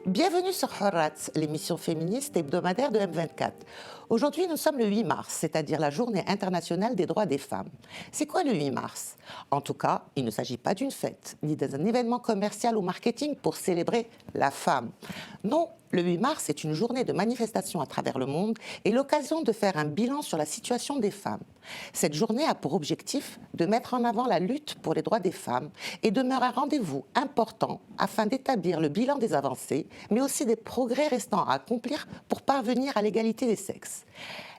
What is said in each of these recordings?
Bienvenue sur Horat, l'émission féministe hebdomadaire de M24. Aujourd'hui, nous sommes le 8 mars, c'est-à-dire la journée internationale des droits des femmes. C'est quoi le 8 mars? En tout cas, il ne s'agit pas d'une fête, ni d'un événement commercial ou marketing pour célébrer la femme. Non, le 8 mars est une journée de manifestation à travers le monde et l'occasion de faire un bilan sur la situation des femmes. Cette journée a pour objectif de mettre en avant la lutte pour les droits des femmes et demeure un rendez-vous important afin d'établir le bilan des avancées, mais aussi des progrès restants à accomplir pour parvenir à l'égalité des sexes.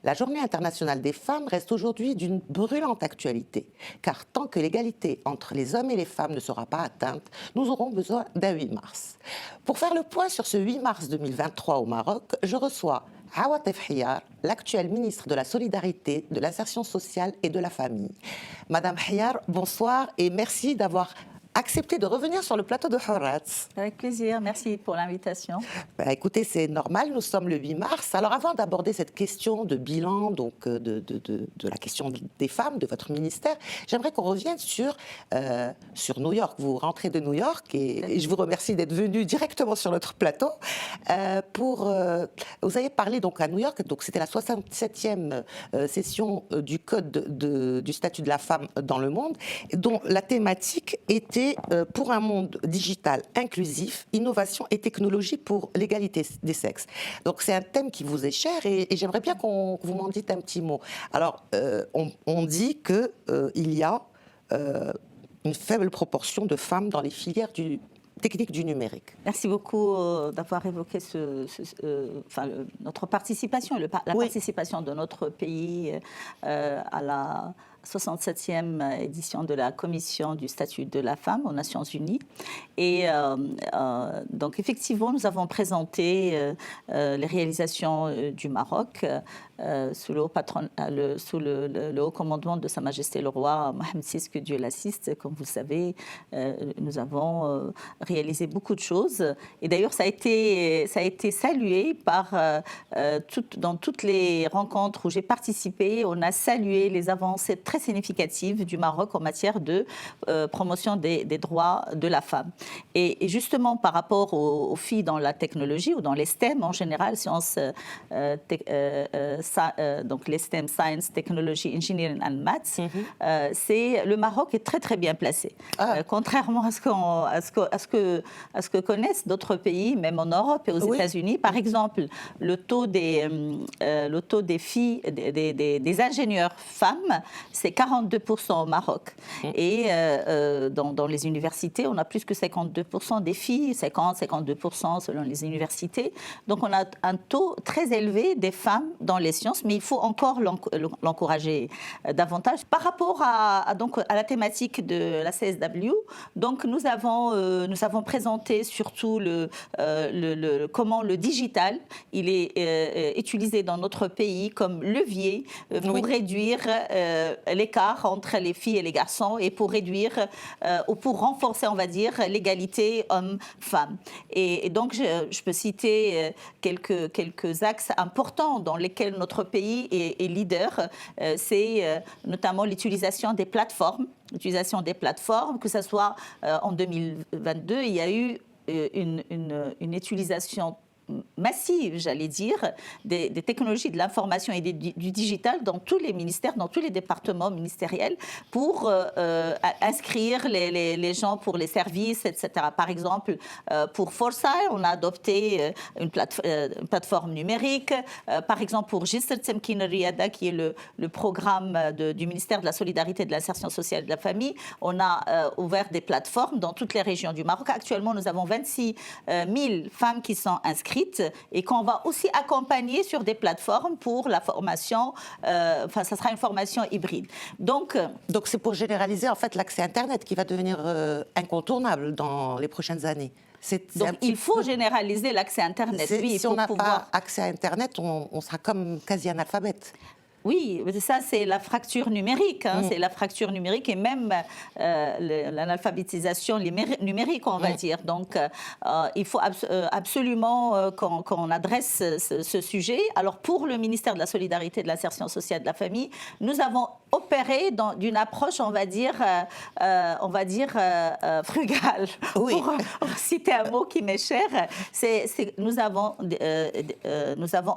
La Journée internationale des femmes reste aujourd'hui d'une brûlante actualité, car tant que l'égalité entre les hommes et les femmes ne sera pas atteinte, nous aurons besoin d'un 8 mars. Pour faire le point sur ce 8 mars 2023 au Maroc, je reçois Awatef Hiyar, l'actuelle ministre de la Solidarité, de l'Insertion sociale et de la Famille. Madame Hiyar, bonsoir et merci d'avoir accepté de revenir sur le plateau de Horat. Avec plaisir, merci pour l'invitation. Écoutez, c'est normal, nous sommes le 8 mars. Alors avant d'aborder cette question de bilan, donc de la question des femmes, de votre ministère, j'aimerais qu'on revienne sur New York. Vous rentrez de New York et je vous remercie d'être venu directement sur notre plateau. Vous avez parlé donc à New York, donc c'était la 67e session du Code du statut de la femme dans le monde, dont la thématique était pour un monde digital inclusif, innovation et technologie pour l'égalité des sexes. Donc c'est un thème qui vous est cher et j'aimerais bien que vous m'en dites un petit mot. Alors on dit qu'il y a une faible proportion de femmes dans les filières techniques du numérique. Merci beaucoup d'avoir évoqué notre participation, la participation de notre pays à la 67e édition de la Commission du statut de la femme aux Nations Unies. Et donc effectivement, nous avons présenté les réalisations du Maroc sous le haut commandement de Sa Majesté le roi Mohamed VI, que Dieu l'assiste. Comme vous le savez, nous avons réalisé beaucoup de choses. Et d'ailleurs, ça a été salué dans toutes les rencontres où j'ai participé. On a salué les avancées très significatives du Maroc en matière de promotion des droits de la femme. Et justement, par rapport aux filles dans la technologie ou dans les STEM en général, donc les STEM, Science, Technology, Engineering and Maths, le Maroc est très très bien placé. Contrairement à ce que connaissent d'autres pays, même en Europe et aux États-Unis. Par exemple, le taux des filles, des ingénieurs femmes, c'est 42% au Maroc. Et dans les universités, on a plus que 52% des filles, 50-52% selon les universités. Donc on a un taux très élevé des femmes dans les sciences, mais il faut encore l'encourager davantage. Par rapport à la thématique de la CSW, donc nous avons présenté surtout comment le digital il est utilisé dans notre pays comme levier pour réduire l'écart entre les filles et les garçons et pour réduire ou pour renforcer, on va dire, l'égalité homme-femme. Et donc, je peux citer quelques axes importants dans lesquels notre pays est leader. C'est notamment l'utilisation des plateformes. Que ce soit en 2022, il y a eu une utilisation massive, j'allais dire, des technologies de l'information et du digital dans tous les ministères, dans tous les départements ministériels pour inscrire les gens pour les services, etc. Par exemple, pour Foresight, on a adopté une plateforme numérique. Par exemple, pour Jisr Temkin Riyada, qui est le programme du ministère de la Solidarité, de l'Insertion sociale et de la Famille, on a ouvert des plateformes dans toutes les régions du Maroc. Actuellement, nous avons 26 000 femmes qui sont inscrites et qu'on va aussi accompagner sur des plateformes pour la formation. Ça sera une formation hybride. Donc c'est pour généraliser en fait l'accès Internet qui va devenir incontournable dans les prochaines années. Donc il faut généraliser l'accès Internet. Si on n'a pas accès à Internet, on sera comme quasi analphabète. Oui, ça c'est la fracture numérique, c'est la fracture numérique et même l'analphabétisation numérique, on va dire. Donc il faut absolument qu'on adresse ce sujet. Alors pour le ministère de la Solidarité, de l'Insertion sociale et de la Famille, nous avons opéré d'une approche, on va dire frugale. Oui. Pour citer un mot qui m'est cher, nous avons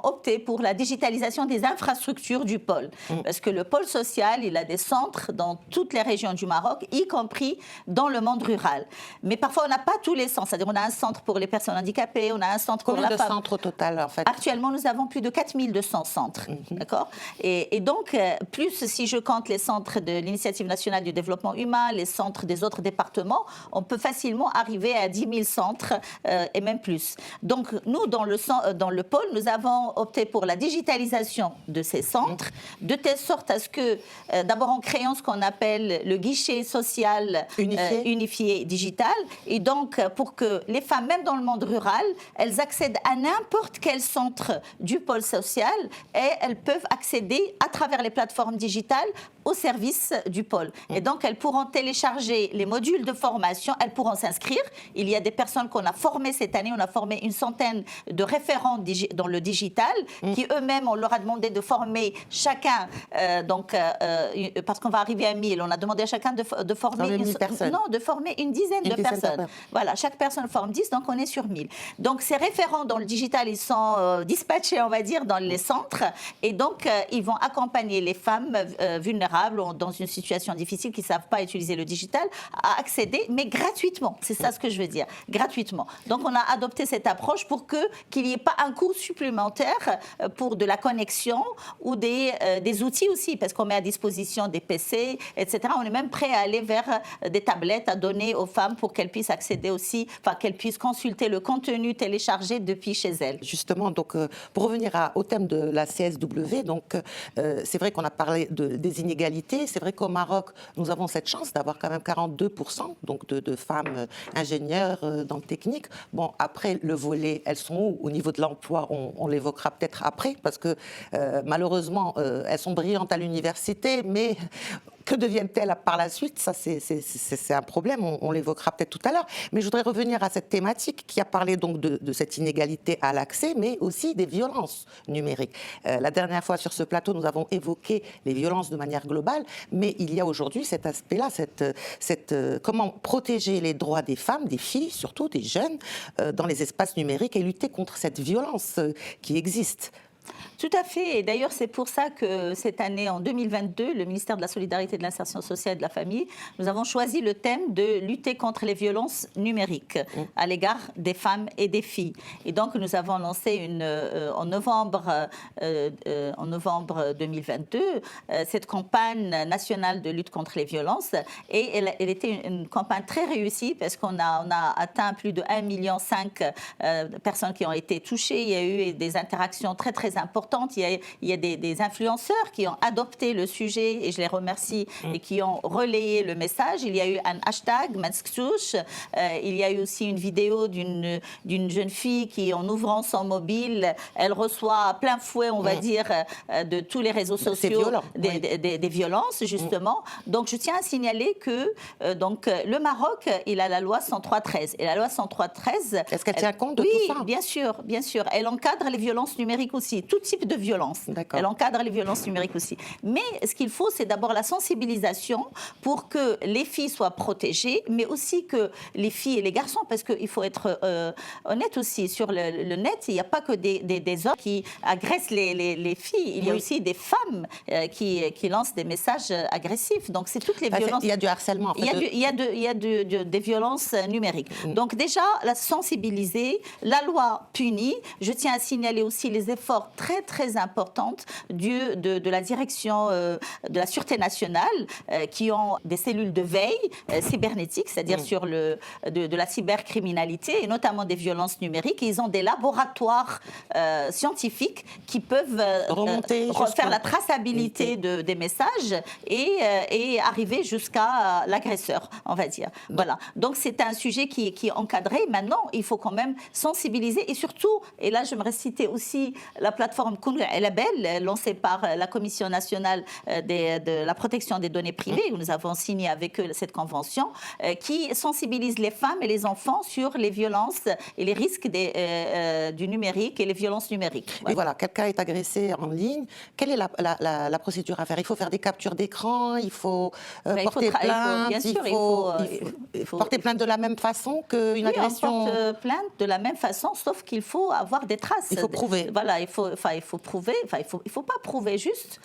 opté pour la digitalisation des infrastructures du pôle. Parce que le pôle social, il a des centres dans toutes les régions du Maroc, y compris dans le monde rural. Mais parfois, on n'a pas tous les centres. C'est-à-dire, on a un centre pour les personnes handicapées, on a un centre pour la femme. Combien de centres au total, en fait? Actuellement, nous avons plus de 4200 centres. D'accord ? Et donc, plus si je compte les centres de l'Initiative nationale du développement humain, les centres des autres départements, on peut facilement arriver à 10 000 centres et même plus. Donc, nous, dans le pôle, nous avons opté pour la digitalisation de ces centres, de telle sorte à ce que, d'abord en créant ce qu'on appelle le guichet social unifié digital, et donc pour que les femmes, même dans le monde rural, elles accèdent à n'importe quel centre du pôle social et elles peuvent accéder à travers les plateformes digitales au service du pôle. Et donc, elles pourront télécharger les modules de formation, elles pourront s'inscrire. Il y a des personnes qu'on a formées cette année, on a formé une centaine de référents dans le digital, qui eux-mêmes, on leur a demandé de former chacun, parce qu'on va arriver à 1000, on a demandé à chacun de former de former une dizaine de personnes. Voilà, chaque personne forme 10, donc on est sur 1000. Donc, ces référents dans le digital, ils sont dispatchés, on va dire, dans les centres, et donc, ils vont accompagner les femmes vulnérables ou dans une situation difficile qui ne savent pas utiliser le digital à accéder, mais gratuitement. C'est ça ce que je veux dire, gratuitement. Donc, on a adopté cette approche pour qu'il n'y ait pas un coût supplémentaire pour de la connexion ou des outils aussi, parce qu'on met à disposition des PC, etc. On est même prêt à aller vers des tablettes à donner aux femmes pour qu'elles puissent accéder aussi, enfin qu'elles puissent consulter le contenu téléchargé depuis chez elles. Justement, donc, pour revenir au thème de la CSW, donc, c'est vrai qu'on a parlé des inégalités. C'est vrai qu'au Maroc, nous avons cette chance d'avoir quand même 42% donc de femmes ingénieures dans le technique. Bon, après, le volet, elles sont où au niveau de l'emploi? On l'évoquera peut-être après, parce que malheureusement, elles sont brillantes à l'université, mais que deviennent-elles par la suite? Ça, c'est un problème, on l'évoquera peut-être tout à l'heure. Mais je voudrais revenir à cette thématique qui a parlé donc de cette inégalité à l'accès, mais aussi des violences numériques. La dernière fois sur ce plateau, nous avons évoqué les violences de manière globale, mais il y a aujourd'hui cet aspect-là, comment protéger les droits des femmes, des filles, surtout des jeunes, dans les espaces numériques et lutter contre cette violence qui existe. Tout à fait. Et d'ailleurs, c'est pour ça que cette année, en 2022, le ministère de la Solidarité, de l'Insertion sociale et de la Famille, nous avons choisi le thème de lutter contre les violences numériques à l'égard des femmes et des filles. Et donc, nous avons lancé en novembre 2022 cette campagne nationale de lutte contre les violences. Et elle était une campagne très réussie parce qu'on a atteint plus de 1,5 million de personnes qui ont été touchées. Il y a eu des interactions très, très importantes. Il y a des influenceurs qui ont adopté le sujet, et je les remercie, et qui ont relayé le message. Il y a eu un hashtag, Manskouch. Il y a eu aussi une vidéo d'une jeune fille qui, en ouvrant son mobile, elle reçoit plein fouet, on va dire, de tous les réseaux sociaux des violences, justement. Donc, je tiens à signaler que le Maroc, il a la loi 103/13. Et la loi 103/13... Est-ce qu'elle tient compte de tout ça? Oui, bien sûr, bien sûr. Elle encadre les violences numériques aussi, tout type de violence. Elle encadre les violences numériques aussi. Mais ce qu'il faut, c'est d'abord la sensibilisation pour que les filles soient protégées, mais aussi que les filles et les garçons, parce qu'il faut être honnête aussi, sur le net, il n'y a pas que des hommes qui agressent les filles, il y a aussi des femmes qui lancent des messages agressifs. Donc c'est toutes les violences. Il y a du harcèlement. En fait, il y a des violences numériques. Donc déjà, la sensibiliser, la loi punit. Je tiens à signaler aussi les efforts très très importantes de la direction de la Sûreté nationale qui ont des cellules de veille cybernétique, c'est-à-dire sur de la cybercriminalité et notamment des violences numériques. Et ils ont des laboratoires scientifiques qui peuvent faire la traçabilité des messages et arriver jusqu'à l'agresseur, on va dire. Voilà. Donc c'est un sujet qui est encadré. Maintenant, il faut quand même sensibiliser et surtout, et là j'aimerais citer aussi la plateforme plateforme Kun Label, lancée par la Commission nationale de la protection des données privées, où nous avons signé avec eux cette convention, qui sensibilise les femmes et les enfants sur les violences et les risques du numérique et les violences numériques. Et voilà, quelqu'un est agressé en ligne, quelle est la procédure à faire? Il faut faire des captures d'écran, il faut porter plainte, il faut porter plainte de la même façon qu'une agression. On porte plainte de la même façon, sauf qu'il faut avoir des traces. Il faut prouver. Voilà, il faut prouver. Il faut pas prouver, juste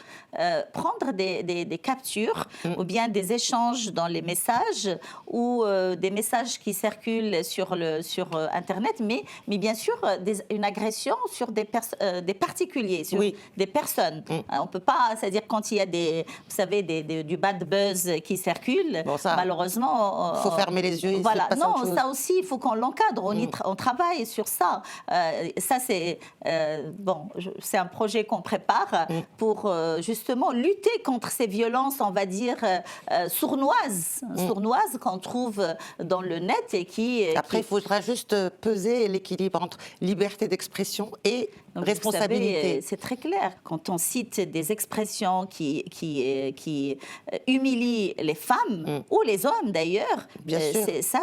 prendre des captures ou bien des échanges dans les messages ou des messages qui circulent sur Internet, mais bien sûr une agression sur des particuliers, sur des personnes. On peut pas, c'est-à-dire quand il y a vous savez, du bad buzz qui circule, malheureusement... Il faut fermer les yeux. Voilà, non, ça aussi, il faut qu'on l'encadre, on travaille sur ça. Ça, c'est un projet qu'on prépare pour justement lutter contre ces violences, on va dire, sournoises qu'on trouve dans le net et qui... Après, il faudra juste peser l'équilibre entre liberté d'expression et responsabilité. Vous savez, c'est très clair. Quand on cite des expressions qui humilient les femmes ou les hommes d'ailleurs,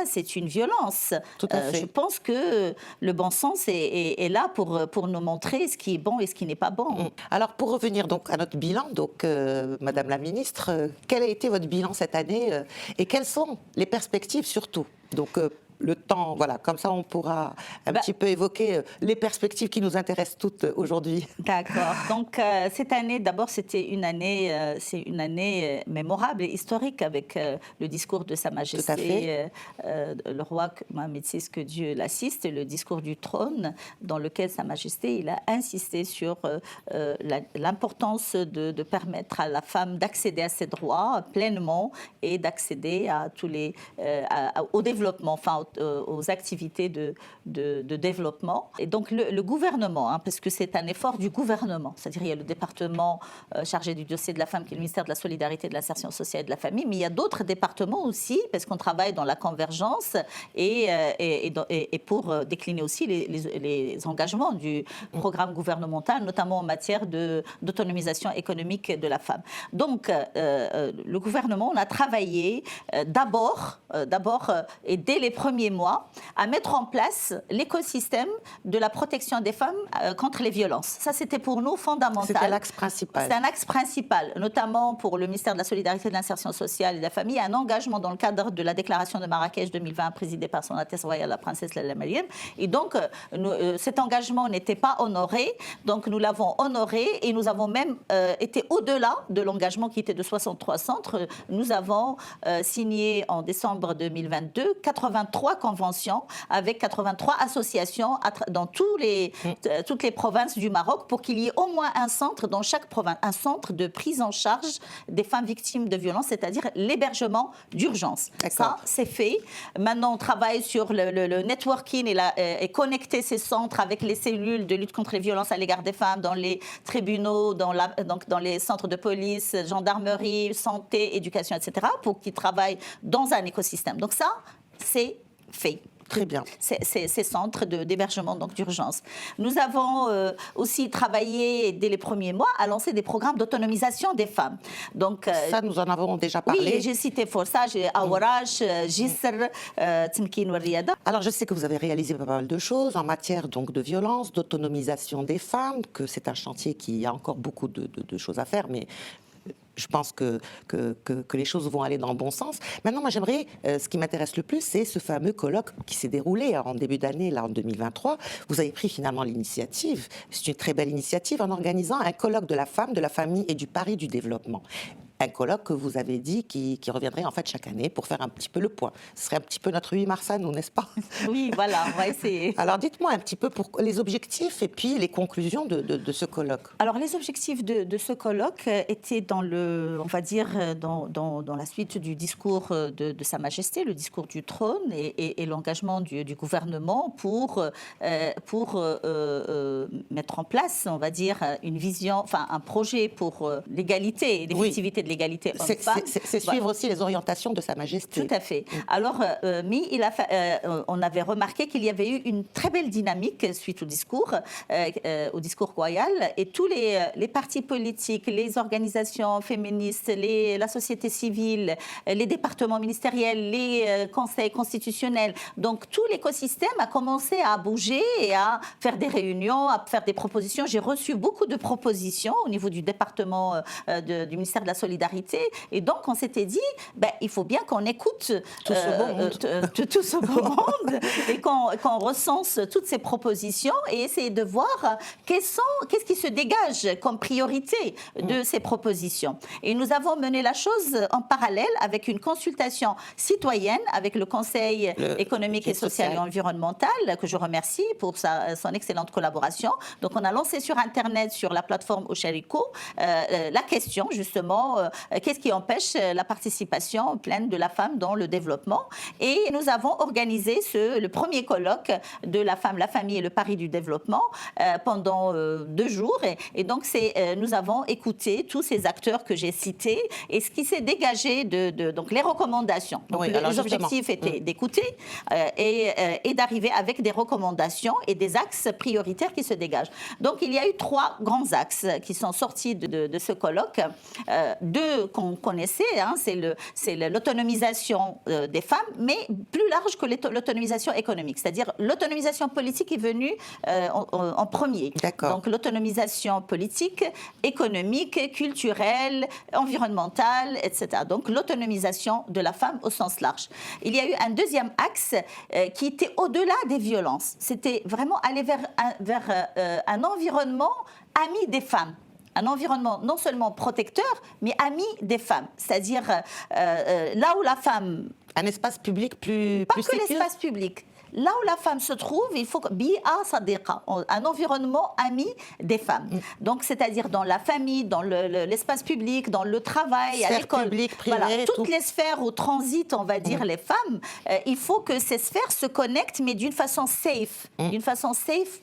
c'est une violence. Tout à fait. Je pense que le bon sens est là pour nous montrer ce qui est bon et ce qui n'est pas bon. Alors, pour revenir donc à notre bilan, donc, Madame la Ministre, quel a été votre bilan cette année et quelles sont les perspectives surtout? Donc, le temps, voilà, comme ça on pourra un petit peu évoquer les perspectives qui nous intéressent toutes aujourd'hui. D'accord. Donc cette année, d'abord, c'est une année mémorable et historique avec le discours de Sa Majesté le roi Mohamed VI, que Dieu l'assiste, et le discours du trône, dans lequel Sa Majesté il a insisté sur l'importance de permettre à la femme d'accéder à ses droits pleinement et d'accéder à au développement, enfin aux activités de développement. Et donc le gouvernement, parce que c'est un effort du gouvernement, c'est-à-dire il y a le département chargé du dossier de la femme qui est le ministère de la Solidarité, de l'Insertion sociale et de la Famille, mais il y a d'autres départements aussi, parce qu'on travaille dans la convergence et pour décliner aussi les engagements du programme gouvernemental, notamment en matière d'autonomisation économique de la femme. Donc le gouvernement, on a travaillé d'abord et dès les premiers mois à mettre en place l'écosystème de la protection des femmes contre les violences. Ça, c'était pour nous fondamental. C'était l'axe principal. C'est un axe principal, notamment pour le ministère de la Solidarité, de l'Insertion sociale et de la Famille, un engagement dans le cadre de la déclaration de Marrakech 2020 présidée par son Altesse royale la princesse Leila Meriem. Et donc, cet engagement n'était pas honoré, donc nous l'avons honoré et nous avons même été au-delà de l'engagement qui était de 63 centres. Nous avons signé en décembre 2022 83 conventions avec 83 associations dans toutes les provinces du Maroc pour qu'il y ait au moins un centre dans chaque province, un centre de prise en charge des femmes victimes de violences, c'est-à-dire l'hébergement d'urgence. Ça, c'est fait. Maintenant, on travaille sur le networking et connecter ces centres avec les cellules de lutte contre les violences à l'égard des femmes dans les tribunaux, dans les centres de police, gendarmerie, santé, éducation, etc., pour qu'ils travaillent dans un écosystème. Donc ça, c'est fait. Très bien. Ces centres d'hébergement d'urgence. Nous avons aussi travaillé dès les premiers mois à lancer des programmes d'autonomisation des femmes. Donc, ça, nous en avons déjà parlé. Oui, j'ai cité Forçage, Awarash, Jisr, Tmkin ou Riyada. Alors, je sais que vous avez réalisé pas mal de choses en matière donc, de violence, d'autonomisation des femmes, que c'est un chantier qui a encore beaucoup de choses à faire, mais je pense que les choses vont aller dans le bon sens. Maintenant, moi, j'aimerais, ce qui m'intéresse le plus, c'est ce fameux colloque qui s'est déroulé en début d'année, là, en 2023. Vous avez pris finalement l'initiative, c'est une très belle initiative, en organisant un colloque de la femme, de la famille et du pari du développement. Un colloque que vous avez dit qui reviendrait en fait chaque année pour faire un petit peu le point. Ce serait un petit peu notre 8 mars à nous, n'est-ce pas? Oui, voilà, on va essayer. Alors dites-moi un petit peu les objectifs et puis les conclusions de ce colloque. Alors les objectifs de ce colloque étaient dans la suite du discours de Sa Majesté, le discours du trône et l'engagement du gouvernement pour mettre en place, on va dire, une vision, enfin un projet pour l'égalité et l'effectivité de de l'égalité homme-femme. C'est suivre aussi les orientations de Sa Majesté. Tout à fait. Alors, mais on avait remarqué qu'il y avait eu une très belle dynamique suite au discours royal, et tous les partis politiques, les organisations féministes, la société civile, les départements ministériels, les conseils constitutionnels, donc tout l'écosystème a commencé à bouger et à faire des réunions, à faire des propositions. J'ai reçu beaucoup de propositions au niveau du département du ministère de la Solidarité, et donc on s'était dit, il faut bien qu'on écoute tout ce beau monde et qu'on recense toutes ces propositions et essayer de voir qu'est-ce qui se dégage comme priorité de ces propositions. Et nous avons mené la chose en parallèle avec une consultation citoyenne avec le Conseil économique et social et environnemental, que je remercie pour son excellente collaboration. Donc on a lancé sur Internet, sur la plateforme Osharico, la question justement, qu'est-ce qui empêche la participation pleine de la femme dans le développement. Et nous avons organisé le premier colloque de la femme, la famille et le pari du développement pendant 2 jours. Et donc nous avons écouté tous ces acteurs que j'ai cités, et ce qui s'est dégagé donc les recommandations. Donc les objectifs étaient d'écouter et d'arriver avec des recommandations et des axes prioritaires qui se dégagent. Donc il y a eu 3 grands axes qui sont sortis de ce colloque. 2 qu'on connaissait, c'est l'autonomisation des femmes, mais plus large que l'autonomisation économique, c'est-à-dire l'autonomisation politique est venue en premier. Donc l'autonomisation politique, économique, culturelle, environnementale, etc. Donc l'autonomisation de la femme au sens large. Il y a eu un deuxième axe qui était au-delà des violences. C'était vraiment aller vers un environnement ami des femmes. Un environnement non seulement protecteur, mais ami des femmes. C'est-à-dire là où la femme... Un espace public plus Pas que l'espace public. Là où la femme se trouve, il faut un environnement ami des femmes. Donc, c'est-à-dire dans la famille, dans l'espace public, dans le travail, à l'école. Public, privé, toutes les sphères où transitent, on va dire, les femmes, il faut que ces sphères se connectent, mais d'une façon safe,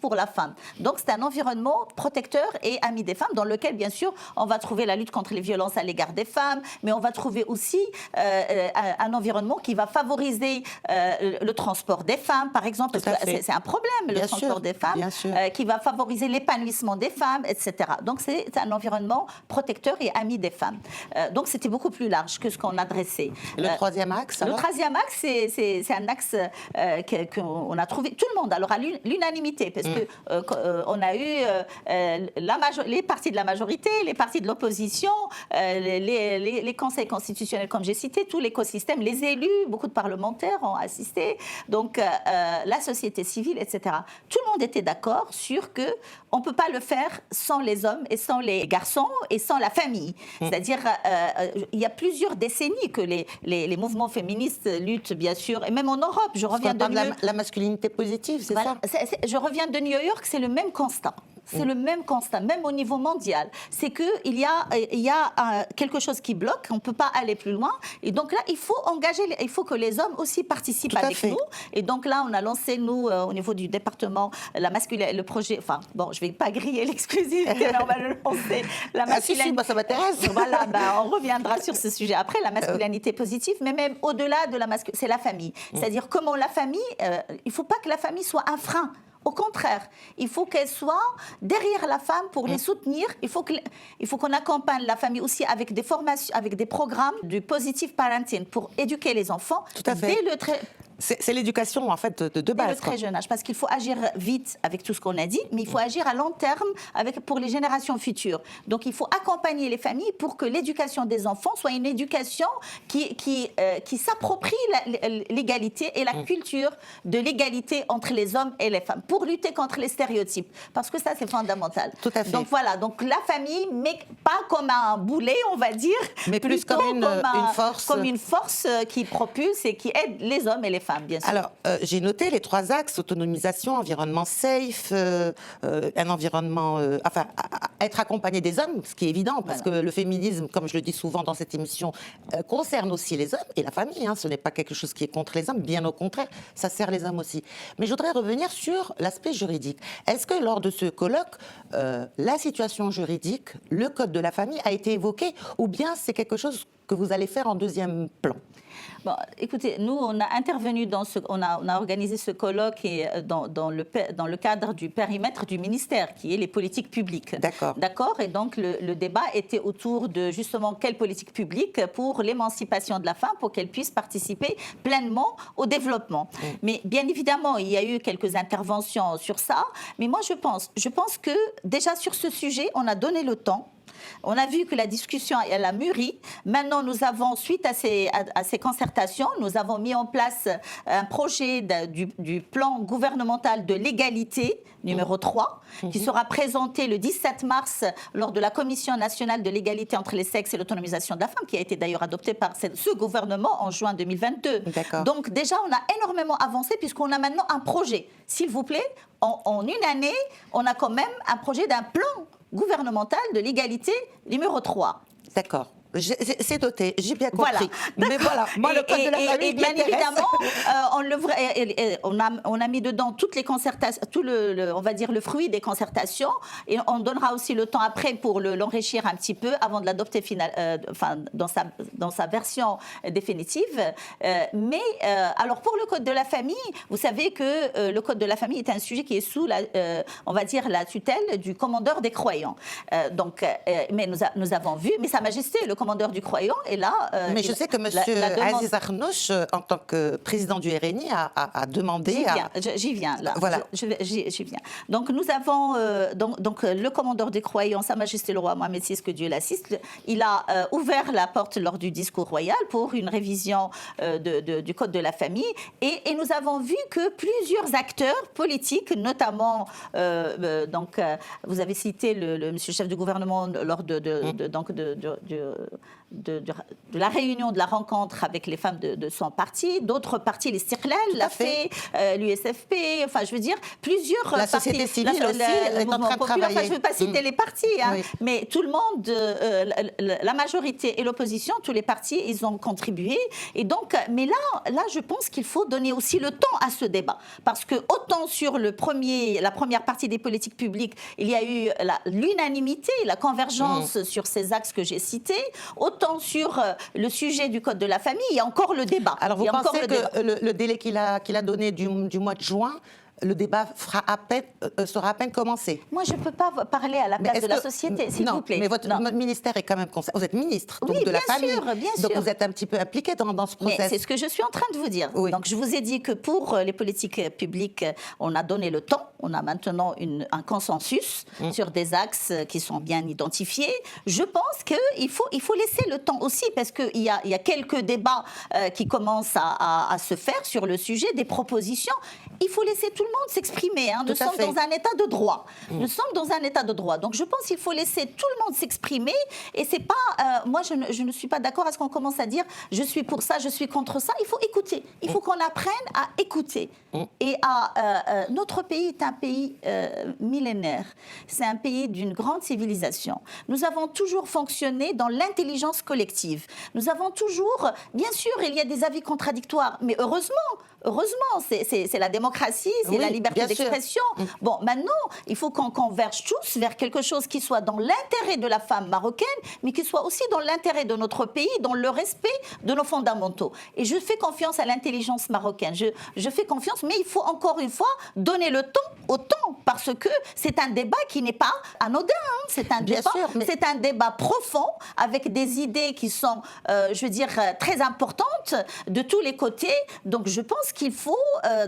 pour la femme. Donc, c'est un environnement protecteur et ami des femmes, dans lequel, bien sûr, on va trouver la lutte contre les violences à l'égard des femmes, mais on va trouver aussi un environnement qui va favoriser le transport des femmes, par exemple, parce que c'est un problème, le transport des femmes, qui va favoriser l'épanouissement des femmes, etc. Donc, c'est un environnement protecteur et ami des femmes. Donc, c'était beaucoup plus large que ce qu'on adressait. Le troisième axe, alors ? Le troisième axe, c'est un axe qu'on a trouvé, tout le monde, alors à l'unanimité, parce qu'on a eu les partis de la majorité, les partis de l'opposition, les conseils constitutionnels, comme j'ai cité, tout l'écosystème, les élus, beaucoup de parlementaires ont assisté, donc la société civile, etc. Tout le monde était d'accord sur qu'on ne peut pas le faire sans les hommes et sans les garçons et sans la famille. C'est-à-dire, il y a plusieurs décennies que les mouvements féministes luttent, bien sûr, et même en Europe. Je reviens de la masculinité positive, c'est ça ? Je reviens de New York, c'est le même constat. C'est le même constat, même au niveau mondial. C'est qu'il y a quelque chose qui bloque, on ne peut pas aller plus loin. Et donc là, il faut que les hommes aussi participent avec nous. Et donc là, on a lancé, nous, au niveau du département, le projet, enfin, bon, je ne vais pas griller l'exclusivité, mais on va le lancer. Ça m'intéresse. Voilà, on reviendra sur ce sujet après, la masculinité positive, mais même au-delà de la masculinité, c'est la famille. C'est-à-dire comment la famille, il ne faut pas que la famille soit un frein. Au contraire, il faut qu'elle soit derrière la femme pour les soutenir. Il faut qu'on accompagne la famille aussi avec des formations, avec des programmes du positive parenting pour éduquer les enfants. Tout à fait. C'est l'éducation en fait de base. Dès le très jeune âge, parce qu'il faut agir vite avec tout ce qu'on a dit, mais il faut agir à long terme pour les générations futures. Donc il faut accompagner les familles pour que l'éducation des enfants soit une éducation qui s'approprie l'égalité et la culture de l'égalité entre les hommes et les femmes, pour lutter contre les stéréotypes, parce que ça c'est fondamental. Tout à fait. Donc voilà, donc la famille, mais pas comme un boulet, on va dire, mais plus comme une force. Comme une force qui propulse et qui aide les hommes et les femmes. femmes, bien sûr. Alors, j'ai noté les 3 axes, autonomisation, environnement safe, un environnement... être accompagné des hommes, ce qui est évident, parce que le féminisme, comme je le dis souvent dans cette émission, concerne aussi les hommes et la famille. Ce n'est pas quelque chose qui est contre les hommes, bien au contraire, ça sert les hommes aussi. Mais je voudrais revenir sur l'aspect juridique. Est-ce que lors de ce colloque, la situation juridique, le code de la famille a été évoqué, ou bien c'est quelque chose que vous allez faire en deuxième plan? Bon, écoutez, nous, on a intervenu on a organisé ce colloque dans le cadre du périmètre du ministère, qui est les politiques publiques. D'accord. D'accord. Et donc, le débat était autour de, justement, quelle politique publique pour l'émancipation de la femme, pour qu'elle puisse participer pleinement au développement. Mais bien évidemment, il y a eu quelques interventions sur ça. Mais moi, je pense que, déjà, sur ce sujet, on a donné le temps. On a vu que la discussion, elle a mûri. Maintenant, nous avons, suite à ces concertations, nous avons mis en place un projet du plan gouvernemental de l'égalité, numéro 3, qui sera présenté le 17 mars lors de la Commission nationale de l'égalité entre les sexes et l'autonomisation de la femme, qui a été d'ailleurs adoptée par ce gouvernement en juin 2022. Donc déjà, on a énormément avancé puisqu'on a maintenant un projet. S'il vous plaît, en une année, on a quand même un projet d'un plan gouvernemental de l'égalité numéro 3. D'accord. C'est noté, j'ai bien compris. Voilà. Mais voilà, moi, le code de la famille, et bien évidemment, on a mis dedans toutes les concertations, on va dire le fruit des concertations, et on donnera aussi le temps après pour l'enrichir un petit peu avant de l'adopter dans sa version définitive. Alors pour le code de la famille, vous savez que le code de la famille est un sujet qui est sous on va dire la tutelle du commandeur des croyants. Mais nous avons vu, mais Sa Majesté, le commandeur du croyant, est là. Mais je sais que M. Aziz Arnouch, en tant que président du RNI, a demandé... J'y viens, là. Voilà. J'y viens. Donc, nous avons le commandeur des croyants, Sa Majesté le roi Mohamed VI, que Dieu l'assiste, il a ouvert la porte lors du discours royal pour une révision du Code de la famille. Et nous avons vu que plusieurs acteurs politiques, notamment, vous avez cité le monsieur chef du gouvernement lors de la réunion, de la rencontre avec les femmes de son parti. D'autres partis, l'Istiqlal l'a fait, l'USFP, enfin je veux dire, plusieurs partis. La société civile aussi est en train de travailler. Je ne veux pas citer les partis, mais tout le monde, la majorité et l'opposition, tous les partis, ils ont contribué. Et donc, mais là, je pense qu'il faut donner aussi le temps à ce débat. Parce que autant sur la première partie des politiques publiques, il y a eu l'unanimité, la convergence sur ces axes que j'ai cités, autant sur le sujet du Code de la famille, il y a encore le débat. Alors vous pensez que le délai qu'il a donné du mois de juin, le débat sera à peine commencé? Moi, je ne peux pas parler à la place de la société, s'il vous plaît. Mais votre ministère est quand même... Vous êtes ministre de la famille. Bien sûr. Donc vous êtes un petit peu impliqué dans ce processus. Mais c'est ce que je suis en train de vous dire. Oui. Donc je vous ai dit que pour les politiques publiques, on a donné le temps. On a maintenant un consensus sur des axes qui sont bien identifiés. Je pense qu'il faut laisser le temps aussi, parce qu'il y a quelques débats qui commencent à se faire sur le sujet, des propositions. Il faut laisser tout le monde s'exprimer. Nous sommes dans un état de droit. Nous sommes dans un état de droit. Donc je pense qu'il faut laisser tout le monde s'exprimer. Et c'est pas... moi, je ne suis pas d'accord à ce qu'on commence à dire je suis pour ça, je suis contre ça. Il faut écouter. Il faut qu'on apprenne à écouter. Et notre pays est un pays millénaire. C'est un pays d'une grande civilisation. Nous avons toujours fonctionné dans l'intelligence collective. Nous avons toujours... Bien sûr, il y a des avis contradictoires, mais heureusement, c'est la démocratie, c'est la liberté d'expression. Bon, maintenant, il faut qu'on converge tous vers quelque chose qui soit dans l'intérêt de la femme marocaine, mais qui soit aussi dans l'intérêt de notre pays, dans le respect de nos fondamentaux. Et je fais confiance à l'intelligence marocaine. Je fais confiance, mais il faut encore une fois donner le temps au temps, parce que c'est un débat qui n'est pas anodin. C'est un débat profond, avec des idées qui sont, je veux dire, très importantes de tous les côtés. Donc, je pense qu'il faut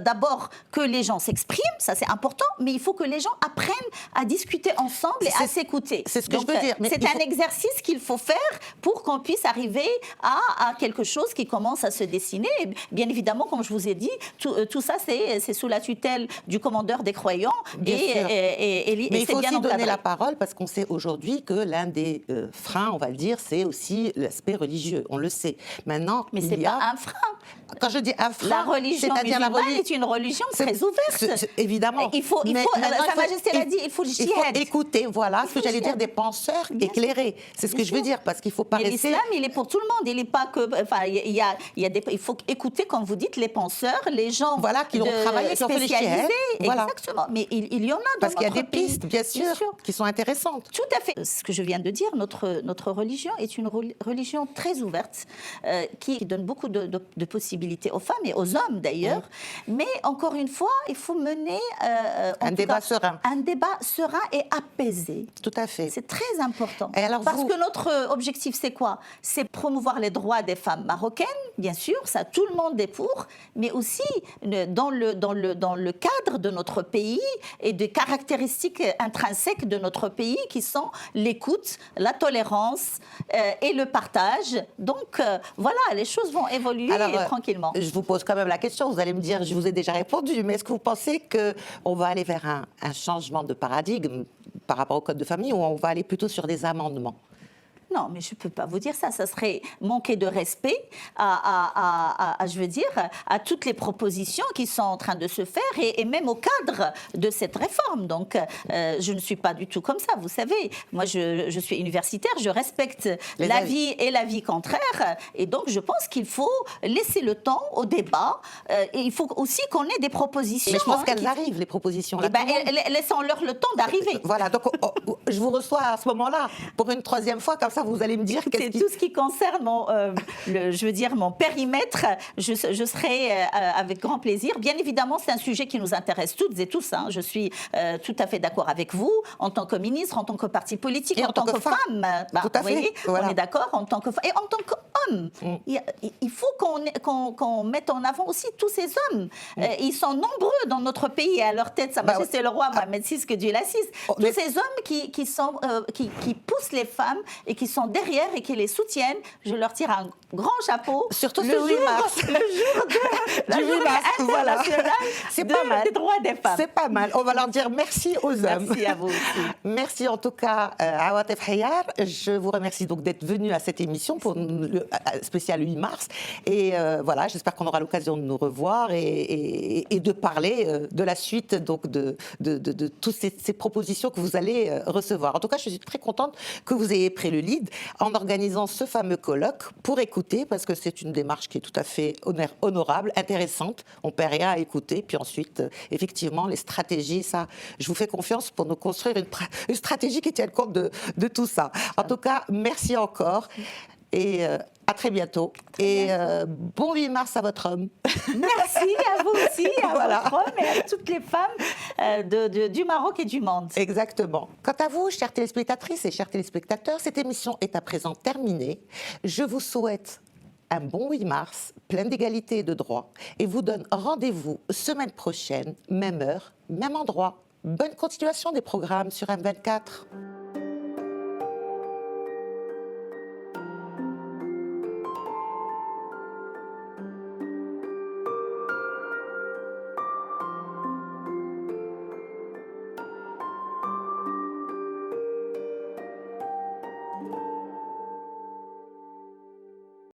d'abord que les gens s'expriment, ça c'est important, mais il faut que les gens apprennent à discuter ensemble et à s'écouter. C'est ce que je veux dire. C'est un exercice qu'il faut faire pour qu'on puisse arriver à quelque chose qui commence à se dessiner. Et bien évidemment, comme je vous ai dit, tout ça c'est sous la tutelle du commandeur des croyants. Mais il faut aussi donner la parole, parce qu'on sait aujourd'hui que l'un des freins, on va le dire, c'est aussi l'aspect religieux. On le sait. Maintenant, mais c'est pas un frein. quand je dis infra, la religion musulmane est une religion très ouverte. Évidemment. Sa Majesté l'a dit, il faut le jihad. Il faut écouter, voilà ce que j'allais dire, des penseurs éclairés. C'est ce que je veux dire, parce qu'il faut pas rester... L'islam, il est pour tout le monde. Il est pas que... Enfin, il faut écouter, comme vous dites, les penseurs, les gens qui ont travaillé, qui ont fait les jihad. Exactement. Mais il y en a dans parce qu'il y a des pays. pistes, bien sûr, qui sont intéressantes. Tout à fait. Ce que je viens de dire, notre religion est une religion très ouverte, qui donne beaucoup de possibilités aux femmes et aux hommes d'ailleurs. Mais encore une fois, il faut mener un débat serein. Un débat serein et apaisé. Tout à fait. C'est très important. Et alors parce que notre objectif, c'est quoi? C'est promouvoir les droits des femmes marocaines, bien sûr, ça tout le monde est pour, mais aussi dans le cadre de notre pays et des caractéristiques intrinsèques de notre pays qui sont l'écoute, la tolérance et le partage. Donc voilà, les choses vont évoluer tranquillement. Je vous pose quand même la question, vous allez me dire, je vous ai déjà répondu, mais est-ce que vous pensez qu'on va aller vers un changement de paradigme par rapport au code de famille ou on va aller plutôt sur des amendements? Non, mais je ne peux pas vous dire ça. Ça serait manquer de respect je veux dire, à toutes les propositions qui sont en train de se faire et même au cadre de cette réforme. Donc, je ne suis pas du tout comme ça, vous savez. Moi, je suis universitaire, je respecte l'avis et l'avis contraire. Et donc, je pense qu'il faut laisser le temps au débat. Et il faut aussi qu'on ait des propositions. Mais je pense qu'elles arrivent, les propositions. Là, laissons-leur le temps d'arriver. Voilà, donc je vous reçois à ce moment-là pour une troisième fois, comme ça vous allez me dire tout ce qui concerne mon périmètre, je serai avec grand plaisir. Bien évidemment, c'est un sujet qui nous intéresse toutes et tous. Je suis tout à fait d'accord avec vous, en tant que ministre, en tant que parti politique, en tant que femme. Tout à fait. On est d'accord, en tant que femme. Et en tant qu'homme, il faut qu'on mette en avant aussi tous ces hommes. Ils sont nombreux dans notre pays et à leur tête, Sa Majesté le roi Mohamed VI, que Dieu l'assiste. Tous ces hommes qui poussent les femmes et qui sont derrière et qui les soutiennent, je leur tire un grand chapeau. Surtout le 8 mars. Le jour de la journée internationale des droits des femmes. C'est pas mal. On va leur dire merci aux hommes. Merci à vous aussi. Merci en tout cas à Awateef Hayar. Je vous remercie donc d'être venu à cette émission pour le spécial 8 mars. Et voilà, j'espère qu'on aura l'occasion de nous revoir et de parler de la suite donc de toutes ces propositions que vous allez recevoir. En tout cas, je suis très contente que vous ayez pris le lead en organisant ce fameux colloque pour écouter, parce que c'est une démarche qui est tout à fait honorable, intéressante. On ne perd rien à écouter. Puis ensuite, effectivement, les stratégies, ça, je vous fais confiance pour nous construire une stratégie qui tienne compte de tout ça. En tout cas, merci encore. Et à très bientôt. Bon 8 mars à votre homme. Merci à vous aussi, à votre homme et à toutes les femmes du Maroc et du monde. Exactement. Quant à vous, chères téléspectatrices et chers téléspectateurs, cette émission est à présent terminée. Je vous souhaite un bon 8 mars, plein d'égalité et de droits, et vous donne rendez-vous semaine prochaine, même heure, même endroit. Bonne continuation des programmes sur M24.